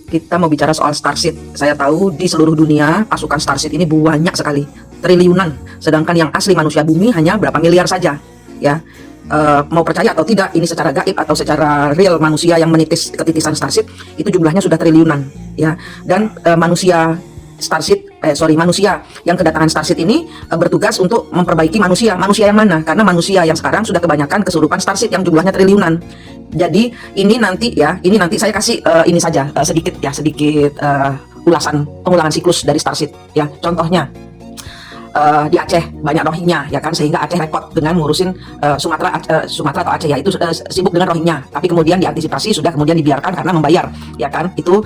Kita mau bicara soal Starseed. Saya tahu di seluruh dunia pasukan Starseed ini banyak sekali, triliunan. Sedangkan yang asli manusia bumi hanya berapa miliar saja. Ya, mau percaya atau tidak, ini secara gaib atau secara real manusia yang menitis ketitisan Starseed itu jumlahnya sudah triliunan. Ya, dan manusia yang kedatangan Starseed ini bertugas untuk memperbaiki manusia. Manusia yang mana? Karena manusia yang sekarang sudah kebanyakan kesurupan Starseed yang jumlahnya triliunan. Jadi ini nanti saya kasih ini saja sedikit pengulangan siklus dari Starseed ya. Contohnya di Aceh banyak Rohingya ya kan, sehingga Aceh repot dengan ngurusin Sumatera atau Aceh ya, itu sibuk dengan Rohingya, tapi kemudian diantisipasi, sudah kemudian dibiarkan karena membayar ya kan. Itu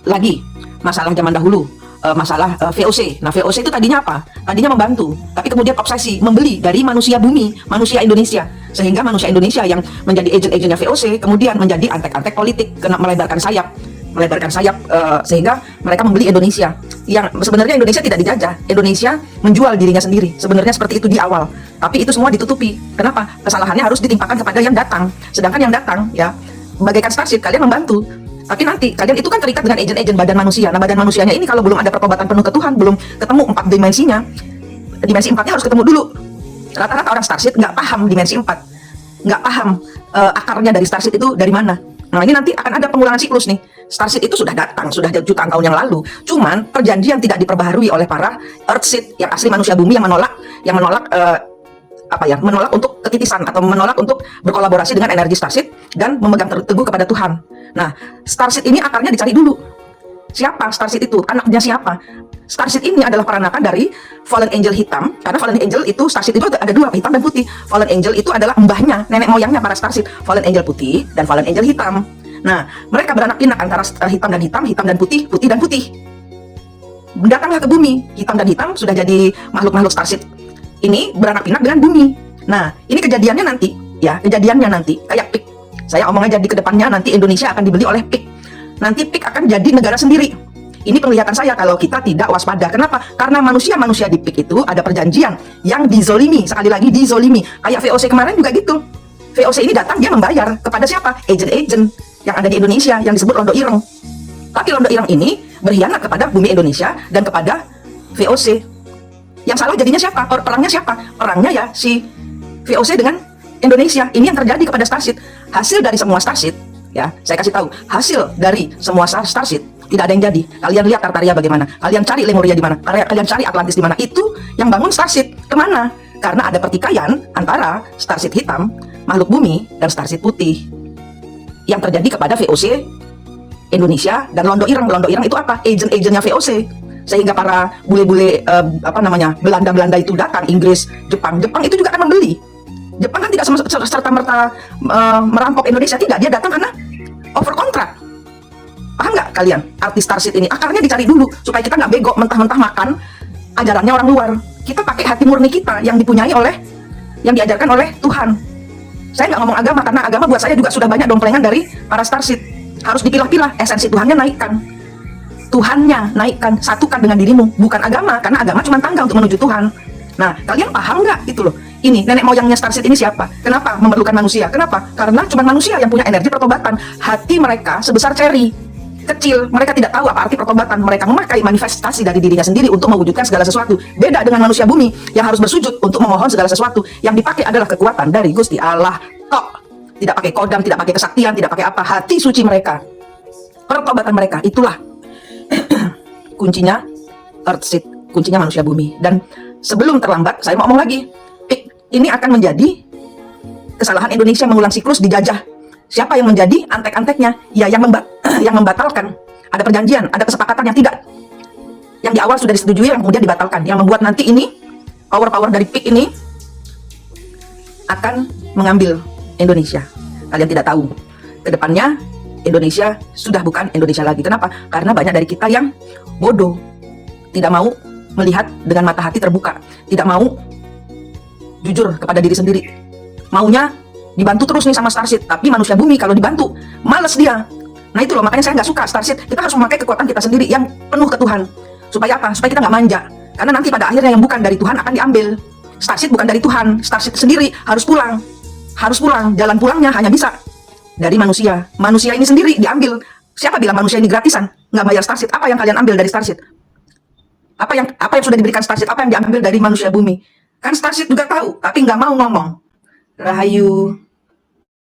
lagi masalah zaman dahulu, masalah VOC. Nah, VOC itu tadinya apa? Tadinya membantu, tapi kemudian obsesi membeli dari manusia bumi, manusia Indonesia, sehingga manusia Indonesia yang menjadi agent-agentnya VOC kemudian menjadi antek-antek politik, kena melebarkan sayap, sehingga mereka membeli Indonesia. Yang sebenarnya Indonesia tidak dijajah, Indonesia menjual dirinya sendiri. Sebenarnya seperti itu di awal, tapi itu semua ditutupi. Kenapa? Kesalahannya harus ditimpakan kepada yang datang. Sedangkan yang datang ya, bagaikan Starseed, kalian membantu, tapi nanti kalian itu kan terikat dengan agent-agent badan manusia. Nah, badan manusianya ini kalau belum ada pertobatan penuh ke Tuhan, belum ketemu 4 dimensinya, dimensi 4-nya harus ketemu dulu. Rata-rata orang Starseed nggak paham dimensi 4, nggak paham akarnya dari Starseed itu dari mana. Nah, ini nanti akan ada pengulangan siklus nih. Starseed itu sudah datang, sudah jutaan tahun yang lalu. Cuman perjanjian tidak diperbaharui oleh para Earthseed yang asli manusia bumi yang menolak untuk ketitisan atau menolak untuk berkolaborasi dengan energi Starseed dan memegang teguh kepada Tuhan. Nah, Starseed ini akarnya dicari dulu. Siapa Starseed itu? Anaknya siapa? Starseed ini adalah peranakan dari Fallen Angel hitam, karena Fallen Angel itu Starseed itu ada dua, hitam dan putih. Fallen Angel itu adalah mbahnya, nenek moyangnya para Starseed. Fallen Angel putih dan Fallen Angel hitam. Nah, mereka beranak pinak antara hitam dan hitam, hitam dan putih, putih dan putih. Datanglah ke bumi, hitam dan hitam sudah jadi makhluk-makhluk Starseed. Ini beranak pinak dengan bumi. Nah, ini kejadiannya nanti kayak PIK. Saya omong aja di kedepannya nanti Indonesia akan dibeli oleh PIK. Nanti PIK akan jadi negara sendiri. Ini penglihatan saya kalau kita tidak waspada. Kenapa? Karena manusia-manusia di PIK itu ada perjanjian yang dizolimi, sekali lagi dizolimi. Kayak VOC kemarin juga gitu. VOC ini datang, dia membayar kepada siapa? Agent-agent yang ada di Indonesia yang disebut Londo Ireng. Tapi Londo Ireng ini berkhianat kepada bumi Indonesia dan kepada VOC. Yang salah jadinya siapa? Perangnya siapa? Perangnya ya si VOC dengan Indonesia. Ini yang terjadi kepada Starseed. Hasil dari semua Starseed, ya, saya kasih tahu, hasil dari semua Starseed tidak ada yang jadi. Kalian lihat Tartaria bagaimana, kalian cari Lemuria di mana, kalian cari Atlantis di mana. Itu yang bangun Starseed kemana? Karena ada pertikaian antara Starseed hitam, makhluk bumi, dan Starseed putih yang terjadi kepada VOC Indonesia dan Londo Ireng. Londo Ireng itu apa? Agent-agentnya VOC. Sehingga para bule-bule Belanda itu datang, Inggris, Jepang itu juga akan membeli. Jepang kan tidak serta-merta merampok Indonesia, tidak, dia datang karena over kontrak. Paham nggak kalian? Artis Starseed ini akarnya dicari dulu supaya kita nggak bego mentah-mentah makan ajarannya orang luar. Kita pakai hati murni kita yang diajarkan oleh Tuhan. Saya nggak ngomong agama, karena agama buat saya juga sudah banyak domplengan dari para Starseed. Harus dipilah-pilah, esensi Tuhannya naikkan, satukan dengan dirimu, bukan agama, karena agama cuma tangga untuk menuju Tuhan. Nah, kalian paham nggak itu loh? Ini nenek moyangnya Starseed ini siapa? Kenapa memerlukan manusia? Kenapa? Karena cuma manusia yang punya energi pertobatan. Hati mereka sebesar ceri, kecil. Mereka tidak tahu apa arti pertobatan. Mereka memakai manifestasi dari dirinya sendiri untuk mewujudkan segala sesuatu. Beda dengan manusia bumi yang harus bersujud untuk memohon segala sesuatu. Yang dipakai adalah kekuatan dari Gusti Allah. Tok. Tidak pakai kodam, tidak pakai kesaktian, tidak pakai apa. Hati suci mereka. Pertobatan mereka. Itulah kuncinya Earthseed, kuncinya manusia bumi. Dan sebelum terlambat, saya mau ngomong lagi. Ini akan menjadi kesalahan Indonesia mengulang siklus dijajah. Siapa yang menjadi antek-anteknya? Ya, yang membatalkan. Ada perjanjian, ada kesepakatan yang tidak. Yang di awal sudah disetujui, yang kemudian dibatalkan. Yang membuat nanti ini, power-power dari PIK ini akan mengambil Indonesia. Kalian tidak tahu. Kedepannya, Indonesia sudah bukan Indonesia lagi. Kenapa? Karena banyak dari kita yang bodoh. Tidak mau melihat dengan mata hati terbuka. Tidak mau jujur kepada diri sendiri. Maunya dibantu terus nih sama Starseed, tapi manusia bumi kalau dibantu males dia. Nah itu loh, makanya saya nggak suka Starseed. Kita harus memakai kekuatan kita sendiri yang penuh ke Tuhan. Supaya apa? Supaya kita nggak manja. Karena nanti pada akhirnya yang bukan dari Tuhan akan diambil. Starseed bukan dari Tuhan. Starseed sendiri harus pulang. Jalan pulangnya hanya bisa dari manusia. Manusia ini sendiri diambil Siapa bilang manusia ini gratisan? Nggak bayar Starseed. Apa yang kalian ambil dari Starseed? Apa yang sudah diberikan Starseed? Apa yang diambil dari manusia bumi? Kan Starseed juga tahu, tapi nggak mau ngomong. Rahayu.